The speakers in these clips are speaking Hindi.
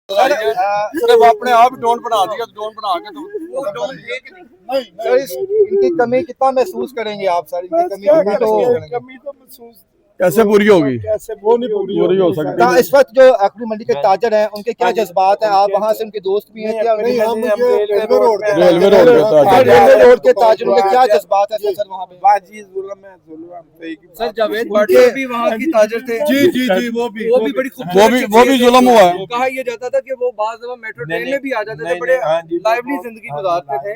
सिर्फ अपने आप डॉन बना दिया, डॉन बना के तो वो डॉन नहीं सर इनकी कमी कितना महसूस करेंगे आप सर? इनकी कमी तो महसूस कैसे पूरी होगी? कैसे वो नहीं पूरी हो सकती इस वक्त जो अकबरी मंडी के ताजर हैं उनके क्या जज्बात हैं? आप वहाँ से उनके दोस्त भी हैं क्या? रेलवे रोड रेलवे रोड के ताजरों के क्या जज्बात है सर वहाँ पे? सर जावेद भट्ट भी वहाँ की ताजर थे। जी वो भी बड़ी वो भी जुल्म हुआ है। कहा यह जाता था कि वो बाज़ दफा मेट्रो ट्रेन में भी आ जाते थे, बड़े लाइवली जिंदगी गुजारते थे।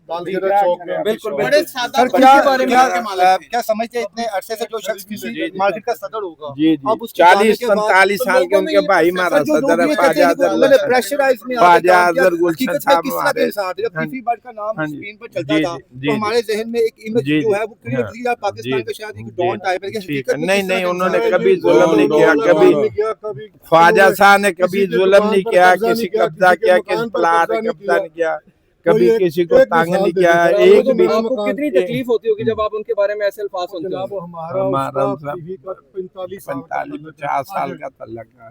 बिल्कुल बड़े सर क्या समझते हैं इतने अरसे से जो शख्स किसी मार्केट का सदर होगा जी जी 40-45 साल के उनके भाई मारा सदर है प्रेशराइज में गुलशन साहब हमारे का नाम स्क्रीन पर चलता था तो हमारे जहन में एक इमेज जो है वो क्लियर पाकिस्तान का शायद एक डॉन टाइप है। नहीं उन्होंने कभी जुल्म नहीं किया, कभी ख्वाजा साहब ने कभी जुल्म नहीं किया, किसी कब्जा किया, किसी प्लाट कब्जा नहीं किया, कभी किसी को तंग नहीं किया। एक भी आपको कितनी तकलीफ होती होगी जब आप उनके बारे में ऐसे अल्फाज सुनते हो? हमारा 45-50 साल का तल्लक है।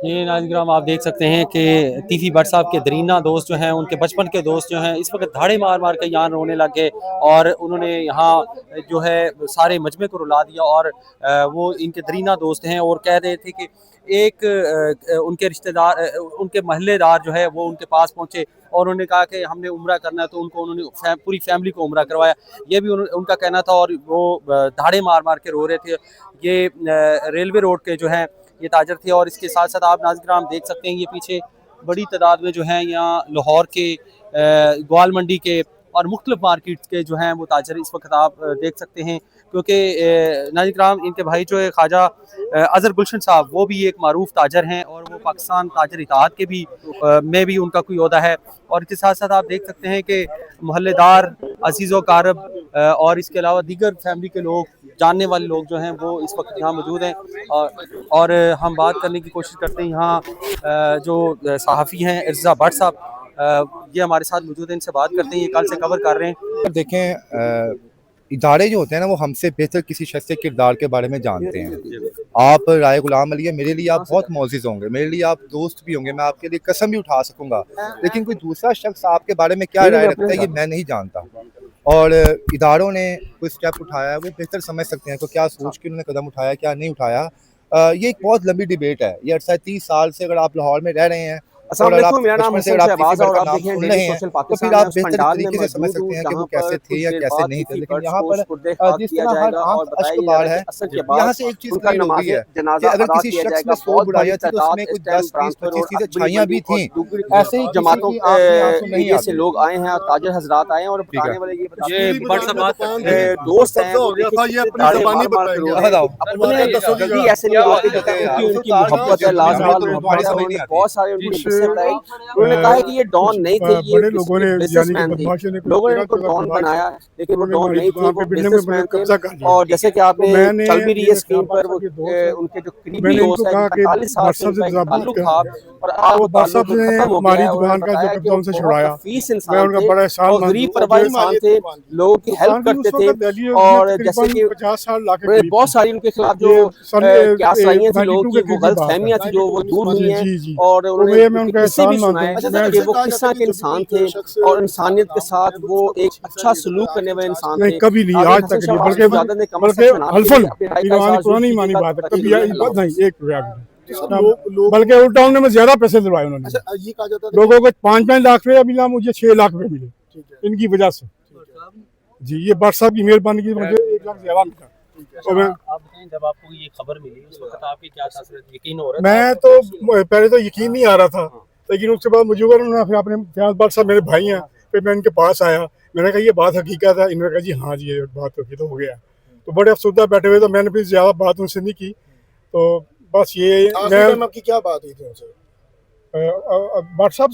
ये नाज़रीन आप देख सकते हैं कि तीफी भट्ट साहब के दरीना दोस्त जो हैं, उनके बचपन के दोस्त जो हैं, इस वक्त धाड़े मार मार के यहाँ रोने लग गए और उन्होंने यहाँ जो है सारे मजमे को रुला दिया। और वो इनके दरीना दोस्त हैं और कह रहे थे कि एक उनके रिश्तेदार उनके महल्लेदार जो है वो उनके पास पहुँचे और उन्होंने कहा कि हमने उम्रा करना है, तो उनको उन्होंने पूरी फैमिली को उम्रा करवाया। ये भी उनका कहना था और वो धाड़े मार मार के रो रहे थे। ये रेलवे रोड के जो हैं ये ताजर थे। और इसके साथ साथ आप नाज़रीन देख सकते हैं ये पीछे बड़ी तादाद में जो हैं यहाँ लाहौर के, ग्वाल मंडी के और मुख्तलिफ मार्केट के जो हैं वो ताजर इस वक्त आप देख सकते हैं। क्योंकि नाज़रीन इनके भाई जो है ख्वाजा अज़हर गुलशन साहब वो भी एक मारूफ ताजर हैं और वो पाकिस्तान ताजर इत्तेहाद के भी में भी उनका कोई ओहदा है। और इसके साथ साथ आप देख सकते हैं कि मोहल्लेदार अजीज़ व कारब और इसके अलावा दीगर फैमिली के लोग, जानने वाले लोग जो हैं वो इस वक्त यहाँ मौजूद हैं। और हम बात करने की कोशिश करते हैं यहाँ जो सहाफ़ी हैं इर्ज़ा भट्ट साहब, ये हमारे साथ मौजूद हैं, इनसे बात करते हैं। ये कल से कवर कर रहे हैं। देखें इदारे जो होते हैं ना वो हमसे बेहतर किसी शख्स के किरदार के बारे में जानते हैं। आप राय गुलाम अली है, मेरे लिए आप बहुत मोअज़्ज़िज़ होंगे, मेरे लिए आप दोस्त भी होंगे, मैं आपके लिए कसम भी उठा सकूंगा, लेकिन कोई दूसरा शख्स आपके बारे में क्या राय रखता है ये मैं नहीं जानता। और इदारों ने कोई स्टेप उठाया है वो बेहतर समझ सकते हैं तो क्या सोच के उन्होंने कदम उठाया क्या नहीं उठाया। ये एक बहुत लंबी डिबेट है। ये 30 साल से अगर आप लाहौर में रह रहे हैं मेरा नाम मुहसिन शहबाज और आप देख रहे हैं सोशल तो फिर आप बेहतर तरीके से समझ सकते हैं कि वो कैसे थे या कैसे नहीं थे। लेकिन यहाँ पर जिस तरह हर आंख अश्कबार है, यहाँ से एक चीज़ क्लियर हो गई है कि अगर किसी शख्स में 100 बुराइयां थी तो उसमें कुछ 10-20-25 चीजें छाइयां भी थी। ऐसे ही जमातों से लोग आए हैं, ताजर हजरात आए हैं और बताने वाले ये दोस्त हैं, जल्दी ऐसे नहीं होते, उनकी मोहब्बत है, लाजवाब बहुत सारे उन्होंने कहा है कि ये डॉन नहीं थे, ये बिजनेसमैन थे। लोगों ने उनको डॉन बनाया लेकिन वो डॉन नहीं थे, वो बिजनेसमैन थे। और जैसे कि आपने चल भी रही है स्क्रीन पर वो उनके जो करीबी दोस्त हैं 45 साल से उनका ताल्लुक था और आज वो ताल्लुक खत्म हो गया है। उन्होंने बताया कि वो बहुत फीस इंसान थे और गरीब परवाह इंसान थे, लोगों की हेल्प करते थे। और जैसे कि बहुत सारी उनके खिलाफ जो क्यासाइयां थी लोगों की, वो गलतफहमियां थी जो वो दूर हुई हैं। और उन्होंने किस्से भी सुनाए कि वो किस तरह के इंसान थे और इंसानियत के साथ वो एक अच्छा सलूक करने वाले इंसान थे। कभी नहीं आज तक नहीं, बल्कि हल्फन पुरानी मानी बात है, कभी ये बात नहीं एक बल्कि उल्टा उन्होंने ज्यादा पैसे दिलवाए उन्होंने लोगों को 5-5 लाख रुपया मिला, मुझे 6 लाख रुपये मिले इनकी वजह से। जी ये भट्ट साहब की मेहरबानी की मुझे 1 लाख ज्यादा मिला। जब आपको ये खबर मिली उस वक्त आपकी क्या यकीन हो रहा था? मैं तो पहले तो यकीन नहीं आ रहा था, लेकिन उसके बाद मुझे फिर अपने फयाज भट्ट साहब मेरे भाई हैं, फिर मैं इनके पास आया, मैंने कहा ये बात हकीकत है। इन्होंने कहा जी हाँ जी ये बात हकीकत हो गया। तो बड़े अफसरदा बैठे हुए, तो मैंने फिर ज्यादा बात उनसे नहीं की। तो बस ये आपकी क्या बात हुई थी उनसे? भट्ट साहब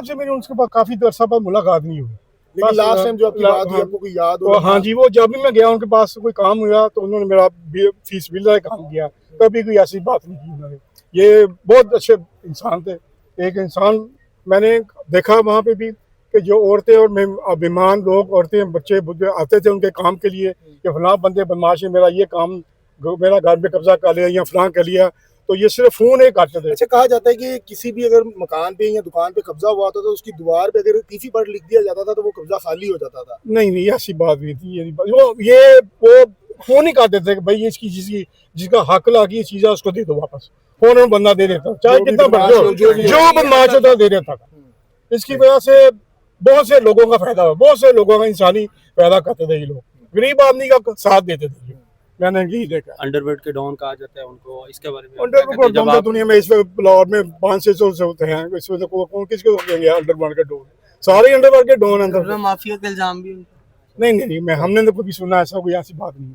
से मेरी उनके पास काफी अरसा बाद मुलाकात नहीं हुई। लास्ट टाइम जो आपकी बात हुई आपको कोई याद हो? हाँ जी, वो जब भी मैं गया उनके पास कोई काम हुआ तो उन्होंने मेरा फीस बिल का काम किया, कभी कोई ऐसी बात नहीं की उन्होंने। ये बहुत अच्छे इंसान थे। एक इंसान मैंने देखा वहाँ पे भी कि जो औरतें और बीमार लोग, औरतें बच्चे बुढ़े आते थे उनके काम के लिए कि फलां बंदे बदमाश है, मेरा ये काम, मेरा घर पे कब्जा कर लिया या फलां कर लिया, तो ये सिर्फ फोन एक आते थे। अच्छा, कहा जाता है कि किसी भी अगर मकान पे या दुकान पे कब्जा हुआ था तो उसकी दीवार पे अगर तीफी पर लिख दिया जाता था तो वो कब्जा खाली हो जाता था। नहीं ऐसी बात नहीं थी। वो फोन ही कहते थे कि भाई इसकी जिसका हक लागी चीज है उसको दे दो वापस। फोन में बंदा दे देता, चाहे कितना बड़ा जो बदमाश होता दे देता। इसकी वजह से बहुत से लोगों का फायदा हुआ, बहुत से लोगों का इंसानी पैदा करते थे ये लोग, गरीब आदमी का साथ देते थे। मैंने यही देखा। अंडरवर्ल्ड के डॉन कहा जाता है उनको, इसके बारे में अंडरवर्ल्ड के डॉन दुनिया में इस प्लॉट में 500 से होते हैं, इसमें से कौन किसको देंगे अंडरवर्ल्ड के डॉन? सारे अंडरवर्ल्ड के डॉन अंदर माफिया के इल्जाम भी नहीं, हमने तो कभी सुना ऐसा कोई ऐसी बात नहीं।